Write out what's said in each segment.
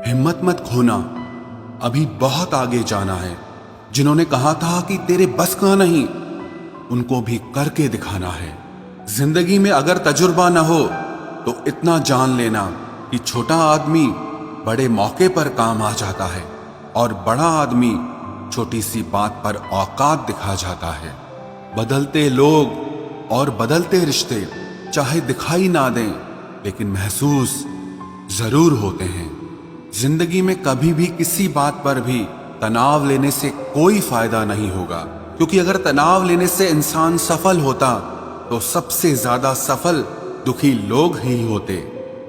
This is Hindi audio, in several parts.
हिम्मत मत खोना, अभी बहुत आगे जाना है। जिन्होंने कहा था कि तेरे बस का नहीं, उनको भी करके दिखाना है। जिंदगी में अगर तजुर्बा न हो तो इतना जान लेना कि छोटा आदमी बड़े मौके पर काम आ जाता है और बड़ा आदमी छोटी सी बात पर औकात दिखा जाता है। बदलते लोग और बदलते रिश्ते चाहे दिखाई ना दें लेकिन महसूस जरूर होते हैं। जिंदगी में कभी भी किसी बात पर भी तनाव लेने से कोई फायदा नहीं होगा, क्योंकि अगर तनाव लेने से इंसान सफल होता तो सबसे ज्यादा सफल दुखी लोग ही होते।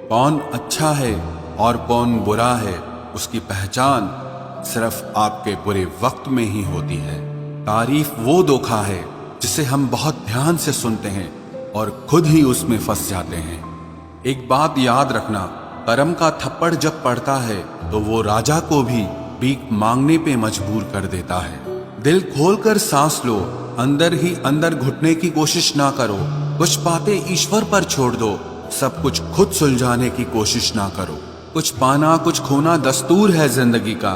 कौन अच्छा है और कौन बुरा है, उसकी पहचान सिर्फ आपके बुरे वक्त में ही होती है। तारीफ वो धोखा है जिसे हम बहुत ध्यान से सुनते हैं और खुद ही उसमें फंस जाते हैं। एक बात याद रखना, करम का थप्पड़ जब पड़ता है तो वो राजा को भी भीख मांगने पे मजबूर कर देता है। दिल खोलकर सांस लो, अंदर ही अंदर घुटने की कोशिश ना करो। कुछ बातें ईश्वर पर छोड़ दो, सब कुछ खुद सुलझाने की कोशिश ना करो। कुछ पाना कुछ खोना दस्तूर है जिंदगी का,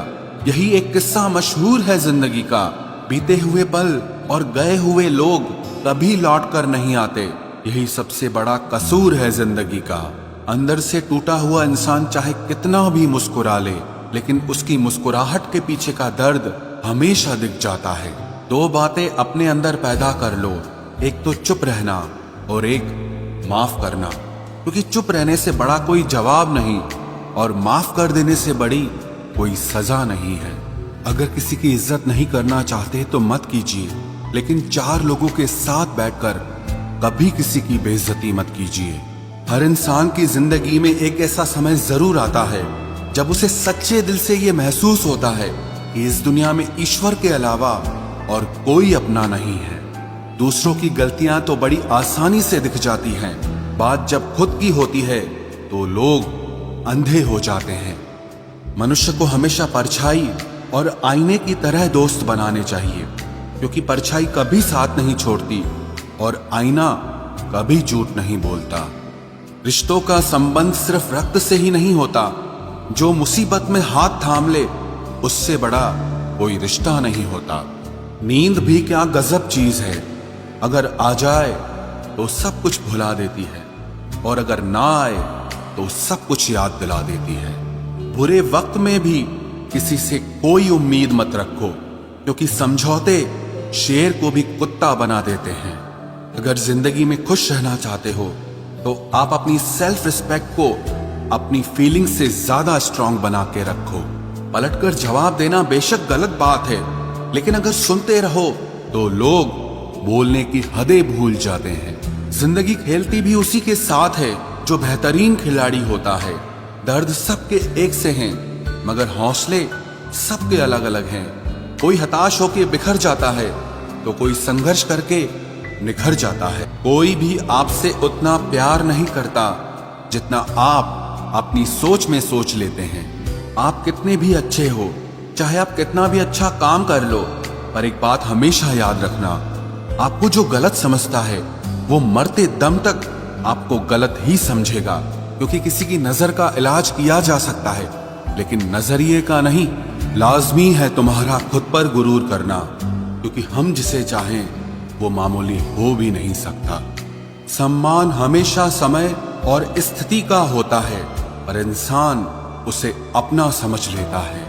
यही एक किस्सा मशहूर है जिंदगी का। बीते हुए पल और गए हुए लोग कभी लौट कर नहीं आते, यही सबसे बड़ा कसूर है जिंदगी का। अंदर से टूटा हुआ इंसान चाहे कितना भी मुस्कुरा ले, लेकिन उसकी मुस्कुराहट के पीछे का दर्द हमेशा दिख जाता है। दो बातें अपने अंदर पैदा कर लो, एक तो चुप रहना और एक माफ करना, क्योंकि चुप रहने से बड़ा कोई जवाब नहीं और माफ कर देने से बड़ी कोई सजा नहीं है। अगर किसी की इज्जत नहीं करना चाहते तो मत कीजिए, लेकिन चार लोगों के साथ बैठकर कभी किसी की बेइज्जती मत कीजिए। हर इंसान की जिंदगी में एक ऐसा समय जरूर आता है जब उसे सच्चे दिल से ये महसूस होता है कि इस दुनिया में ईश्वर के अलावा और कोई अपना नहीं है। दूसरों की गलतियां तो बड़ी आसानी से दिख जाती हैं, बात जब खुद की होती है तो लोग अंधे हो जाते हैं। मनुष्य को हमेशा परछाई और आईने की तरह दोस्त बनाने चाहिए, क्योंकि परछाई कभी साथ नहीं छोड़ती और आईना कभी झूठ नहीं बोलता। रिश्तों का संबंध सिर्फ रक्त से ही नहीं होता, जो मुसीबत में हाथ थाम ले उससे बड़ा कोई रिश्ता नहीं होता। नींद भी क्या गजब चीज है, अगर आ जाए तो सब कुछ भुला देती है और अगर ना आए तो सब कुछ याद दिला देती है। बुरे वक्त में भी किसी से कोई उम्मीद मत रखो, क्योंकि समझौते शेर को भी कुत्ता बना देते हैं। अगर जिंदगी में खुश रहना चाहते हो तो आप अपनी सेल्फ रिस्पेक्ट को अपनी फीलिंग से ज्यादा स्ट्रांग बना के रखो। पलटकर जवाब देना बेशक गलत बात है, लेकिन अगर सुनते रहो तो लोग बोलने की हदें भूल जाते हैं। जिंदगी खेलती भी उसी के साथ है जो बेहतरीन खिलाड़ी होता है। दर्द सबके एक से हैं, मगर हौसले सबके अलग अलग हैं। कोई हताश होकर बिखर जाता है तो कोई संघर्ष करके निखर जाता है। कोई भी आपसे उतना प्यार नहीं करता जितना आप अपनी सोच में सोच लेते हैं। आप कितने भी अच्छे हो, चाहे आप कितना भी अच्छा काम कर लो, पर एक बात हमेशा याद रखना, आपको जो गलत समझता है वो मरते दम तक आपको गलत ही समझेगा। क्योंकि किसी की नजर का इलाज किया जा सकता है, लेकिन नजरिए का नहीं। लाजमी है तुम्हारा खुद पर गुरूर करना, क्योंकि हम जिसे चाहें वो मामूली हो भी नहीं सकता। सम्मान हमेशा समय और स्थिति का होता है, पर इंसान उसे अपना समझ लेता है।